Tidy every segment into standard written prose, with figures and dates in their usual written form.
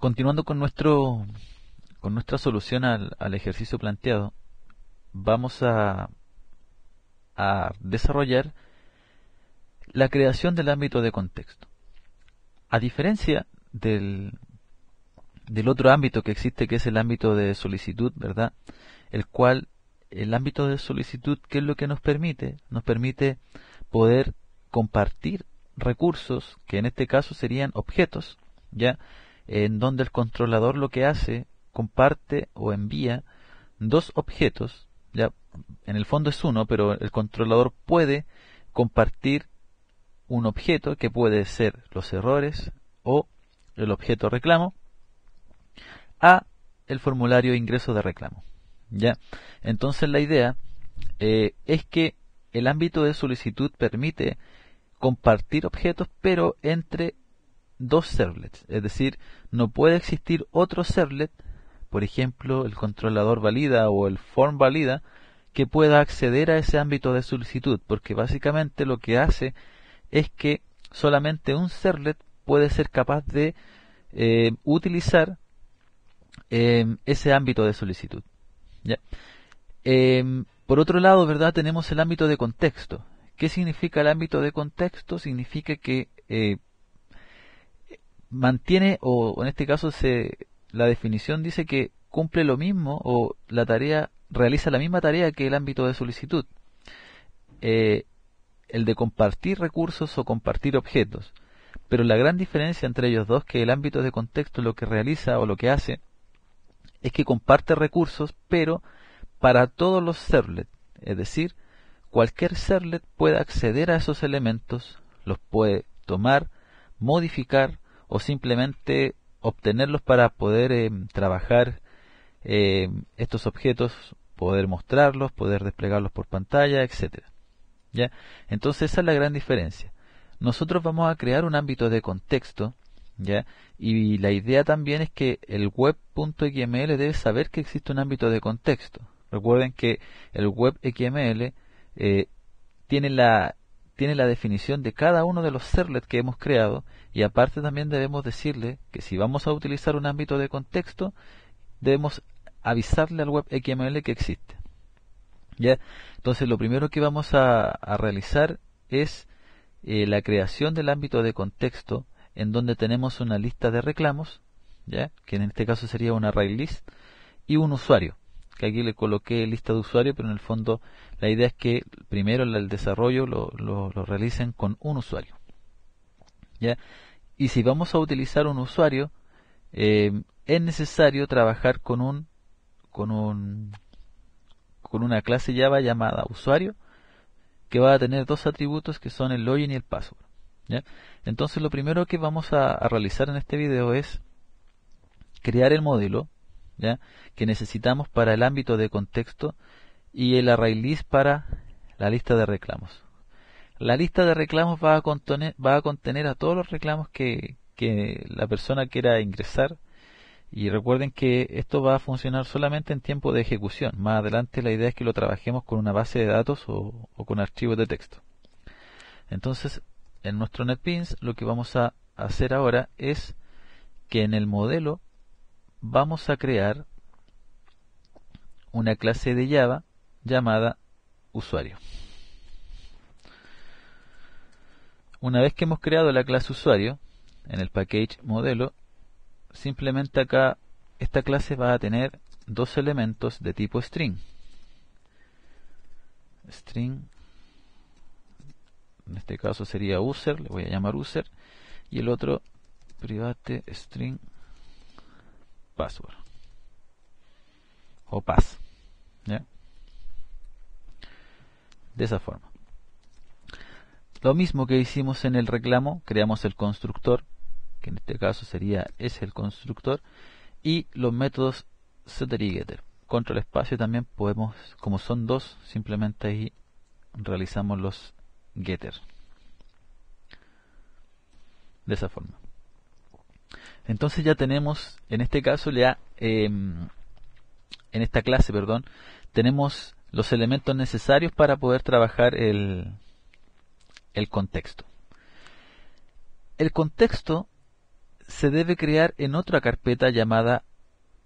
Continuando con nuestra solución al ejercicio planteado, vamos a desarrollar la creación del ámbito de contexto. A diferencia del otro ámbito que existe, que es el ámbito de solicitud, ¿verdad? El ámbito de solicitud, ¿qué es lo que nos permite? Nos permite poder compartir recursos, que en este caso serían objetos, ¿ya? En donde el controlador lo que hace, comparte o envía dos objetos, ¿ya? En el fondo es uno, pero el controlador puede compartir un objeto que puede ser los errores o el objeto reclamo a el formulario de ingreso de reclamo, ¿ya? Entonces la idea es que el ámbito de solicitud permite compartir objetos, pero entre dos servlets, es decir, no puede existir otro servlet, por ejemplo, el controlador valida o el form valida, que pueda acceder a ese ámbito de solicitud, porque básicamente lo que hace es que solamente un servlet puede ser capaz de utilizar ese ámbito de solicitud, ¿ya? Por otro lado, ¿verdad? Tenemos el ámbito de contexto. ¿Qué significa el ámbito de contexto? Significa que mantiene, o en este caso la definición dice que cumple lo mismo, o la tarea realiza la misma tarea que el ámbito de solicitud, el de compartir recursos o compartir objetos. Pero la gran diferencia entre ellos dos, que el ámbito de contexto lo que realiza o lo que hace es que comparte recursos, pero para todos los servlets, es decir, cualquier servlet puede acceder a esos elementos, los puede tomar, modificar o simplemente obtenerlos para poder trabajar estos objetos, poder mostrarlos, poder desplegarlos por pantalla, etcétera. ¿Ya? Entonces esa es la gran diferencia. Nosotros vamos a crear un ámbito de contexto, ¿ya? Y la idea también es que el web.xml debe saber que existe un ámbito de contexto. Recuerden que el web.xml tiene la definición de cada uno de los servlets que hemos creado, y aparte también debemos decirle que si vamos a utilizar un ámbito de contexto, debemos avisarle al web.xml que existe, ¿ya? Entonces lo primero que vamos a realizar es la creación del ámbito de contexto, en donde tenemos una lista de reclamos, ¿ya? Que en este caso sería un array list, y un usuario, que aquí le coloqué lista de usuario, pero en el fondo la idea es que primero el desarrollo lo realicen con un usuario, ¿ya? Y si vamos a utilizar un usuario, es necesario trabajar con una clase Java llamada usuario, que va a tener dos atributos que son el login y el password, ¿ya? Entonces lo primero que vamos a realizar en este video es crear el modelo, ¿ya? Que necesitamos para el ámbito de contexto, y el array list para la lista de reclamos. La lista de reclamos va a contener a todos los reclamos que la persona quiera ingresar, y recuerden que esto va a funcionar solamente en tiempo de ejecución. Más adelante la idea es que lo trabajemos con una base de datos o con archivos de texto. Entonces, en nuestro NetBeans lo que vamos a hacer ahora es que en el modelo vamos a crear una clase de Java llamada usuario. Una vez que hemos creado la clase usuario en el package modelo, simplemente acá esta clase va a tener dos elementos de tipo string. String, en este caso sería user, le voy a llamar user, y el otro private string password o pass, ¿ya? De esa forma. Lo mismo que hicimos en el reclamo, creamos el constructor, que en este caso sería el constructor, y los métodos setter y getter. Control espacio también podemos, como son dos, simplemente ahí realizamos los getter. De esa forma. Entonces ya tenemos, en este caso ya, en esta clase, perdón, tenemos los elementos necesarios para poder trabajar el contexto. El contexto se debe crear en otra carpeta llamada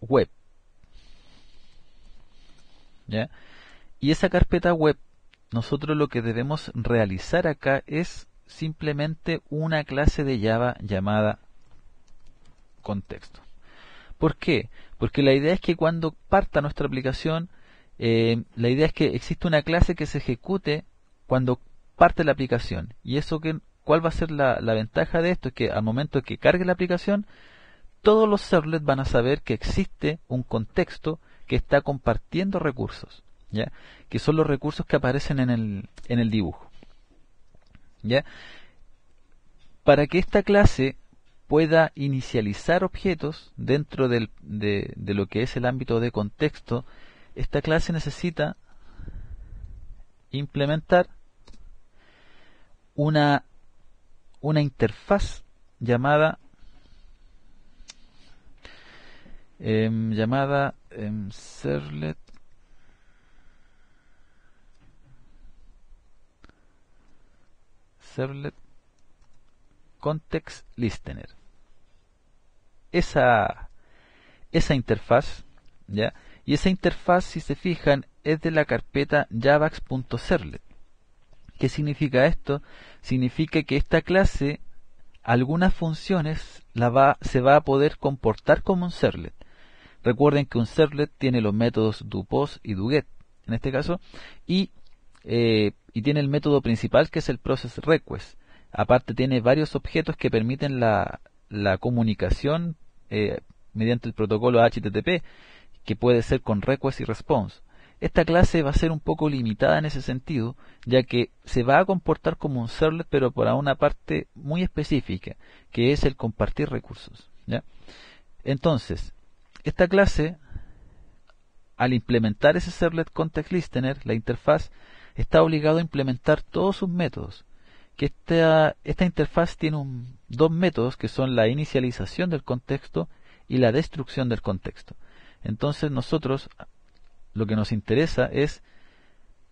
web, ¿ya? Y esa carpeta web, nosotros lo que debemos realizar acá es simplemente una clase de Java llamada contexto. ¿Por qué? Porque la idea es que cuando parta nuestra aplicación, la idea es que existe una clase que se ejecute cuando parte la aplicación. Y eso ¿cuál va a ser la ventaja de esto? Es que al momento que cargue la aplicación, todos los servlets van a saber que existe un contexto que está compartiendo recursos, ¿ya? Que son los recursos que aparecen en el dibujo, ¿ya? Para que esta clase pueda inicializar objetos dentro de lo que es el ámbito de contexto, esta clase necesita implementar una interfaz llamada servlet context listener. Esa interfaz, ¿ya? Y esa interfaz, si se fijan, es de la carpeta javax.servlet. ¿Qué significa esto? Significa que esta clase, algunas funciones se va a poder comportar como un servlet. Recuerden que un servlet tiene los métodos doPost y doGet, en este caso, y tiene el método principal que es el processRequest. Aparte tiene varios objetos que permiten la comunicación mediante el protocolo HTTP, que puede ser con request y response. Esta clase va a ser un poco limitada en ese sentido, ya que se va a comportar como un servlet, pero para una parte muy específica, que es el compartir recursos, ¿ya? Entonces, esta clase, al implementar ese servlet context listener, la interfaz, está obligado a implementar todos sus métodos. Que esta interfaz tiene dos métodos que son la inicialización del contexto y la destrucción del contexto. Entonces nosotros lo que nos interesa es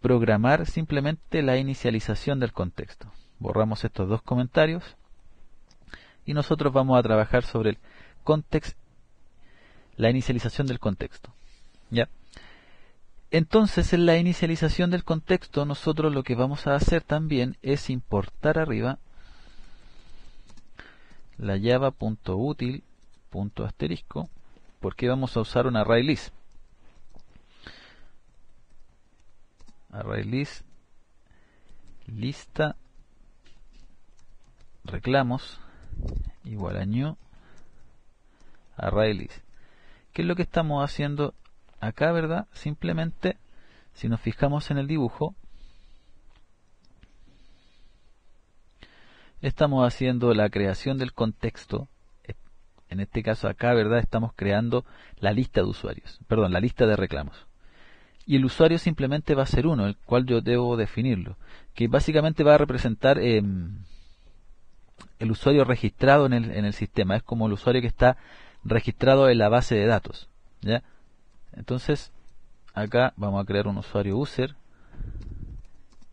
programar simplemente la inicialización del contexto. Borramos estos dos comentarios y nosotros vamos a trabajar sobre el context, la inicialización del contexto, ¿ya? Entonces, en la inicialización del contexto, nosotros lo que vamos a hacer también es importar arriba la java.util.asterisco, porque vamos a usar un array list. Array list, lista, reclamos, igual a new, array list. ¿Qué es lo que estamos haciendo acá, verdad? Simplemente, si nos fijamos en el dibujo, estamos haciendo la creación del contexto. En este caso acá, verdad, estamos creando la lista de usuarios, perdón, la lista de reclamos. Y el usuario simplemente va a ser uno, el cual yo debo definirlo, que básicamente va a representar el usuario registrado en el sistema. Es como el usuario que está registrado en la base de datos, ¿ya? Entonces, acá vamos a crear un usuario user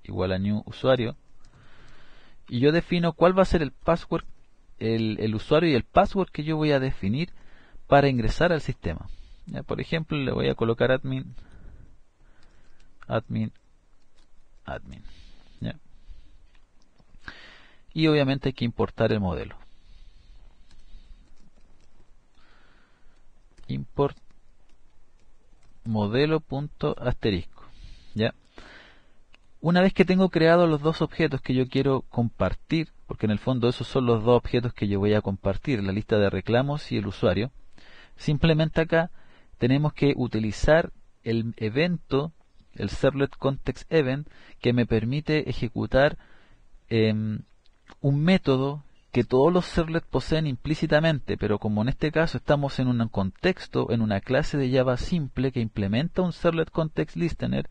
igual a new usuario, y yo defino cuál va a ser el password, el usuario y el password que yo voy a definir para ingresar al sistema. ¿Ya? Por ejemplo, le voy a colocar admin. ¿Ya? Y obviamente hay que importar el modelo. Import modelo.asterisco. ¿Ya? Una vez que tengo creados los dos objetos que yo quiero compartir, porque en el fondo esos son los dos objetos que yo voy a compartir, la lista de reclamos y el usuario, simplemente acá tenemos que utilizar el evento, el servlet context event, que me permite ejecutar un método que todos los servlets poseen implícitamente, pero como en este caso estamos en un contexto, en una clase de Java simple que implementa un servlet context listener,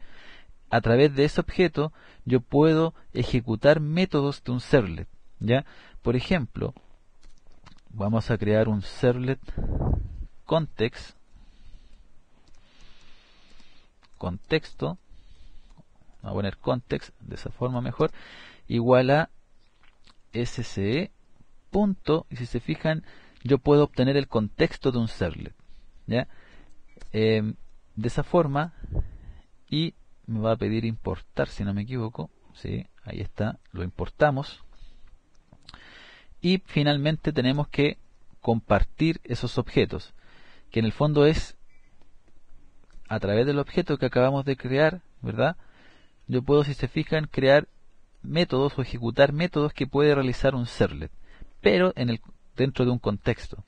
a través de ese objeto yo puedo ejecutar métodos de un servlet, ¿ya? Por ejemplo, vamos a crear un servlet context, contexto, vamos a poner context de esa forma mejor, igual a SCE punto, y si se fijan yo puedo obtener el contexto de un servlet, ¿ya? De esa forma, y me va a pedir importar, si no me equivoco. Sí, ahí está, lo importamos. Y finalmente tenemos que compartir esos objetos, que en el fondo es a través del objeto que acabamos de crear, ¿verdad? Yo puedo, si se fijan, crear métodos o ejecutar métodos que puede realizar un servlet, pero dentro de un contexto.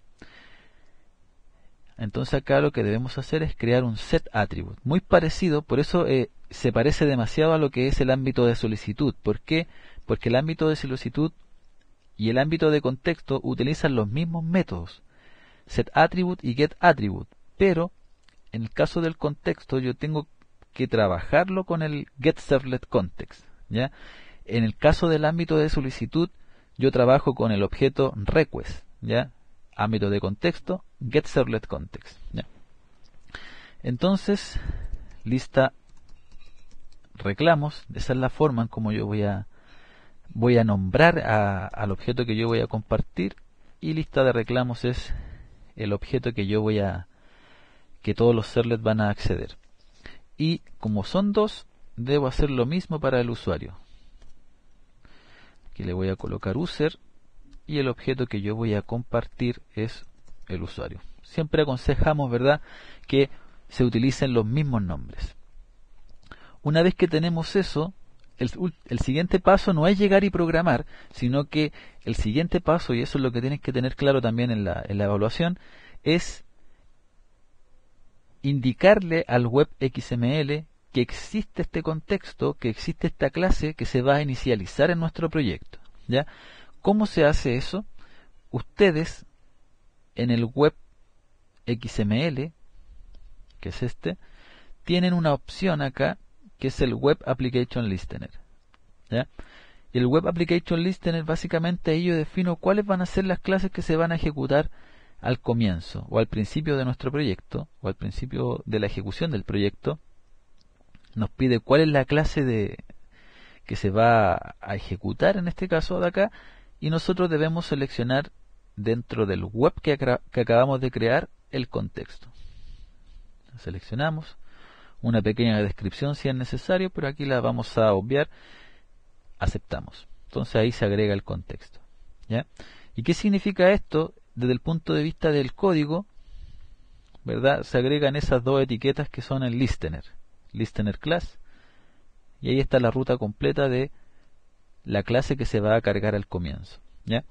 Entonces acá lo que debemos hacer es crear un set attribute, muy parecido, por eso se parece demasiado a lo que es el ámbito de solicitud. ¿Por qué? Porque el ámbito de solicitud y el ámbito de contexto utilizan los mismos métodos, set attribute y get attribute, pero en el caso del contexto yo tengo que trabajarlo con el get servlet context, ¿ya? En el caso del ámbito de solicitud yo trabajo con el objeto request, ¿ya? Ámbito de contexto, get servlet context, ¿ya? Entonces, lista reclamos, esa es la forma en como yo voy a nombrar al objeto que yo voy a compartir, y lista de reclamos es el objeto que yo que todos los servlets van a acceder. Y como son dos, debo hacer lo mismo para el usuario. Aquí le voy a colocar user, y el objeto que yo voy a compartir es el usuario. Siempre aconsejamos, ¿verdad?, que se utilicen los mismos nombres. Una vez que tenemos eso, el siguiente paso no es llegar y programar, sino que el siguiente paso, y eso es lo que tienes que tener claro también en la evaluación, es indicarle al web XML que existe este contexto, que existe esta clase que se va a inicializar en nuestro proyecto, ¿ya? ¿Cómo se hace eso? Ustedes en el web XML, que es este, tienen una opción acá que es el Web Application Listener, ¿ya? Y el Web Application Listener, básicamente ahí yo defino cuáles van a ser las clases que se van a ejecutar al comienzo o al principio de nuestro proyecto, o al principio de la ejecución del proyecto. Nos pide cuál es la clase que se va a ejecutar en este caso de acá, y nosotros debemos seleccionar dentro del web que acabamos de crear el contexto. Seleccionamos una pequeña descripción si es necesario, pero aquí la vamos a obviar. Aceptamos. Entonces ahí se agrega el contexto, ¿ya? ¿Y qué significa esto? Desde el punto de vista del código, ¿verdad? Se agregan esas dos etiquetas que son el listener class, y ahí está la ruta completa de la clase que se va a cargar al comienzo, ¿ya?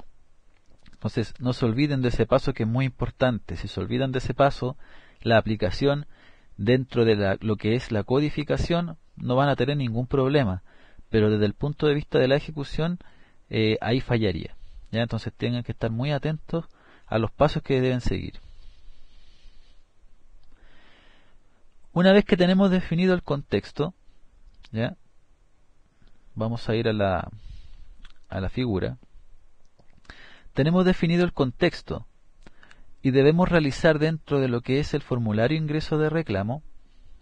Entonces no se olviden de ese paso, que es muy importante. Si se olvidan de ese paso, la aplicación dentro de lo que es la codificación no van a tener ningún problema, pero desde el punto de vista de la ejecución ahí fallaría, ¿ya? Entonces tengan que estar muy atentos a los pasos que deben seguir. Una vez que tenemos definido el contexto, ¿ya? Vamos a ir a la figura. Tenemos definido el contexto y debemos realizar dentro de lo que es el formulario ingreso de reclamo,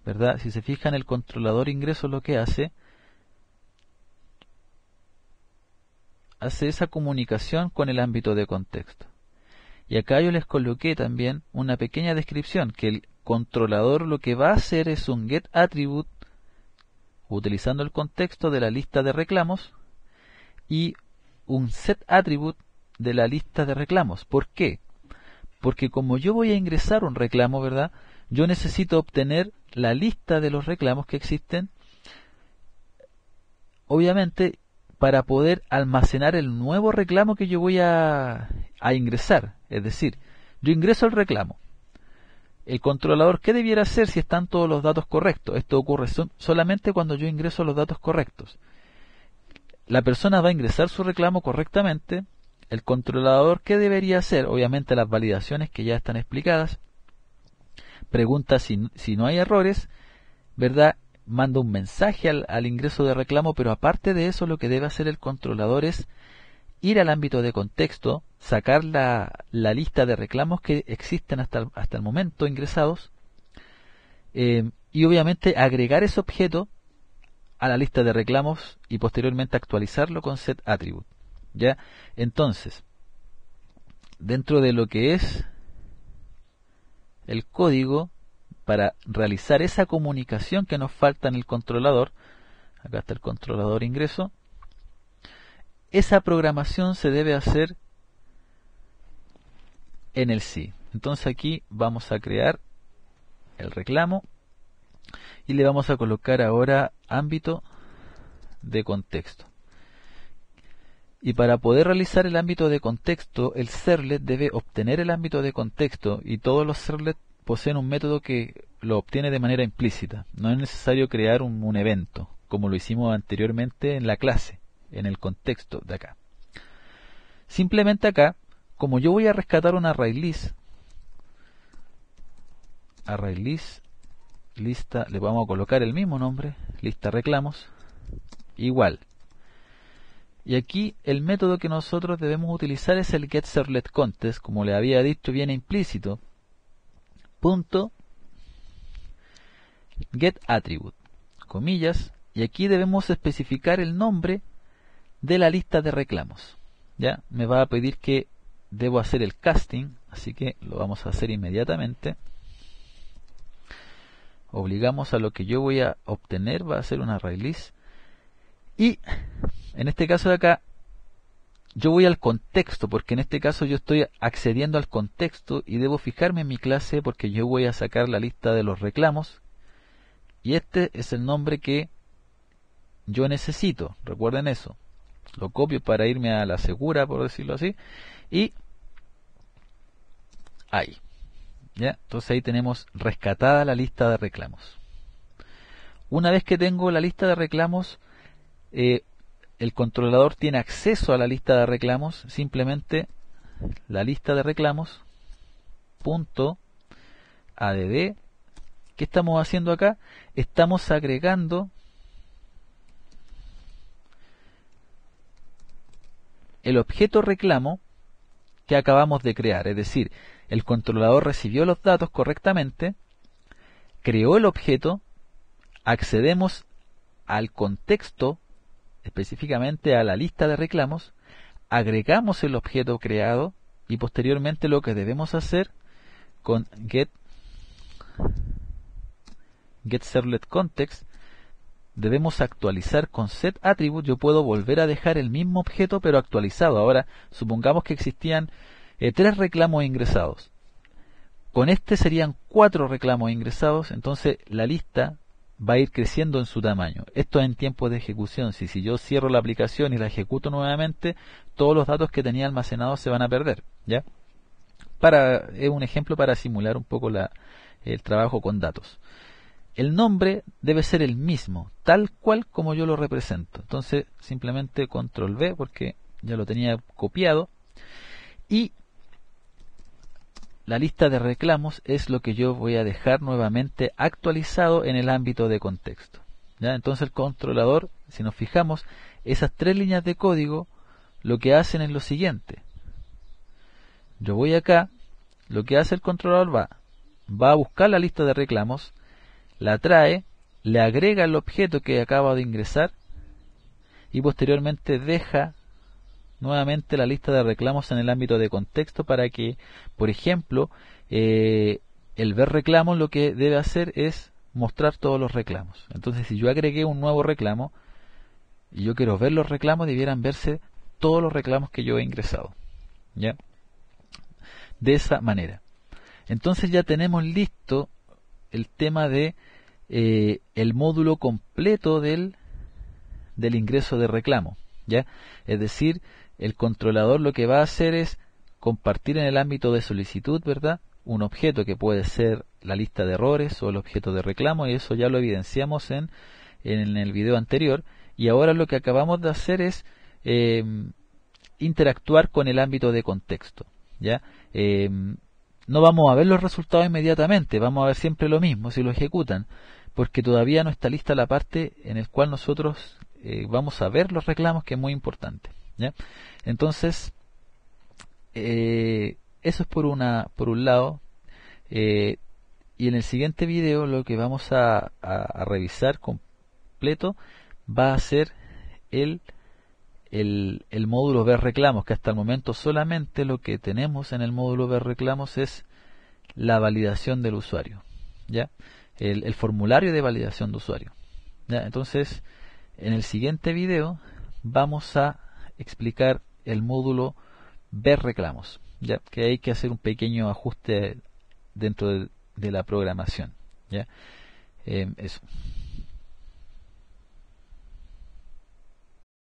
¿verdad? Si se fijan, el controlador ingreso lo que hace esa comunicación con el ámbito de contexto. Y acá yo les coloqué también una pequeña descripción, que el controlador lo que va a hacer es un get attribute utilizando el contexto de la lista de reclamos y un set attribute de la lista de reclamos. ¿Por qué? Porque como yo voy a ingresar un reclamo, ¿verdad?, yo necesito obtener la lista de los reclamos que existen, obviamente, para poder almacenar el nuevo reclamo que yo voy a ingresar. Es decir, yo ingreso el reclamo. El controlador, ¿qué debiera hacer si están todos los datos correctos? Esto ocurre solamente cuando yo ingreso los datos correctos. La persona va a ingresar su reclamo correctamente. El controlador, ¿qué debería hacer? Obviamente las validaciones que ya están explicadas. Pregunta si no hay errores, ¿verdad? Manda un mensaje al ingreso de reclamo, pero aparte de eso, lo que debe hacer el controlador es ir al ámbito de contexto, sacar la lista de reclamos que existen hasta el momento ingresados, y obviamente agregar ese objeto a la lista de reclamos y posteriormente actualizarlo con set attribute, ¿ya? Entonces, dentro de lo que es el código para realizar esa comunicación que nos falta en el controlador. Acá está el controlador ingreso. Esa programación se debe hacer en el C. Entonces aquí vamos a crear el reclamo y le vamos a colocar ahora ámbito de contexto. Y para poder realizar el ámbito de contexto, el servlet debe obtener el ámbito de contexto, y todos los servlets poseen un método que lo obtiene de manera implícita. No es necesario crear un evento, como lo hicimos anteriormente en la clase, en el contexto de acá. Simplemente acá, como yo voy a rescatar un array list, lista, le vamos a colocar el mismo nombre, lista reclamos, igual. Y aquí el método que nosotros debemos utilizar es el getServletContest, como le había dicho, viene implícito. Punto getAttribute, comillas, y aquí debemos especificar el nombre de la lista de reclamos. Ya me va a pedir que debo hacer el casting, así que lo vamos a hacer inmediatamente. Obligamos a lo que yo voy a obtener, va a ser un array list, y en este caso de acá yo voy al contexto, porque en este caso yo estoy accediendo al contexto y debo fijarme en mi clase porque yo voy a sacar la lista de los reclamos y este es el nombre que yo necesito. Recuerden eso, lo copio para irme a la segura, por decirlo así, y ahí, ¿ya? Entonces ahí tenemos rescatada la lista de reclamos. Una vez que tengo la lista de reclamos, el controlador tiene acceso a la lista de reclamos. Simplemente la lista de reclamos punto add. ¿Qué estamos haciendo acá? Estamos agregando el objeto reclamo que acabamos de crear. Es decir, el controlador recibió los datos correctamente, creó el objeto, accedemos al contexto, específicamente a la lista de reclamos, agregamos el objeto creado y posteriormente lo que debemos hacer con getServletContext, debemos actualizar con setAttribute. Yo puedo volver a dejar el mismo objeto pero actualizado. Ahora supongamos que existían 3 reclamos ingresados, con este serían 4 reclamos ingresados, entonces la lista va a ir creciendo en su tamaño. Esto es en tiempo de ejecución. Si yo cierro la aplicación y la ejecuto nuevamente, todos los datos que tenía almacenados se van a perder, ¿ya? Es un ejemplo para simular un poco el trabajo con datos. El nombre debe ser el mismo, tal cual como yo lo represento. Entonces simplemente control V porque ya lo tenía copiado, y la lista de reclamos es lo que yo voy a dejar nuevamente actualizado en el ámbito de contexto, ¿ya? Entonces el controlador, si nos fijamos, esas 3 líneas de código lo que hacen es lo siguiente. Yo voy acá, lo que hace el controlador va a buscar la lista de reclamos, la trae, le agrega el objeto que acaba de ingresar y posteriormente deja nuevamente la lista de reclamos en el ámbito de contexto para que, por ejemplo, el ver reclamos lo que debe hacer es mostrar todos los reclamos. Entonces, si yo agregué un nuevo reclamo y yo quiero ver los reclamos, debieran verse todos los reclamos que yo he ingresado, ¿ya? De esa manera. Entonces ya tenemos listo el tema de el módulo completo del ingreso de reclamo, ¿ya? Es decir, el controlador lo que va a hacer es compartir en el ámbito de solicitud, ¿verdad?, un objeto que puede ser la lista de errores o el objeto de reclamo, y eso ya lo evidenciamos en el video anterior. Y ahora lo que acabamos de hacer es interactuar con el ámbito de contexto, ¿ya? No vamos a ver los resultados inmediatamente, vamos a ver siempre lo mismo si lo ejecutan, porque todavía no está lista la parte en la cual nosotros vamos a ver los reclamos, que es muy importante, ¿ya? Entonces, eso es por un lado, y en el siguiente video lo que vamos a revisar completo va a ser el módulo ver reclamos, que hasta el momento solamente lo que tenemos en el módulo ver reclamos es la validación del usuario, ¿ya? El formulario de validación de usuario, ¿ya? Entonces, en el siguiente video vamos a explicar el módulo ver reclamos, ¿ya? Que hay que hacer un pequeño ajuste dentro de la programación, ¿ya? Eso.